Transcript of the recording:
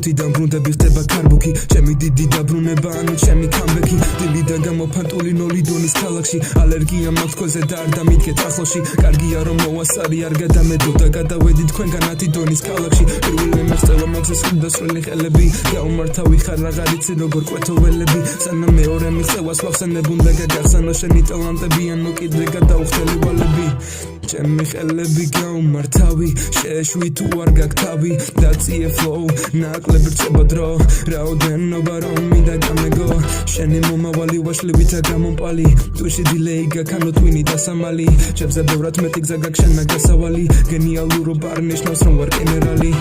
ხუთიდან ბრუნდები ხდება ქარბუქი ჩემი დიდი დაბრუნება ანუ ჩემი კამბექი დილიდან გამოფანტული ნოლი დონის ქალაქში ალერგია მაქვს ქოზე და არ დამიდგეთ ახლოში კარგია რომ მოვასწარი არ გადამედო და გადავედი თქვენგანათი დონის ქალაქში პირველი მეხსევა მაქვს სრულდასრული ხელები გაუმართავი ხარ აღარ იცი როგორ კვეთოველები სანამ მეორე მიხსევას ვახსენებუნდა გაგახსენო შენი ტალანტები ანუ კიდე გადაუხდელი ვალები ჩემი ხელები გაუმართავი შეეშვი თუ არ გაქვს თავი დაწიე flow ნაკლები რწება დრო რაოდენობა რომ მინდა გამეგო შენი მომავალი ვაშლივითა გამომპალი თუში დილეი გაქანო twini დასამალი ჩემზე ბევრად მეტი გზა გაქვს შენ ნაგასავალი გენიალურობა არ ნიშნავს რომ ვარ გენერალი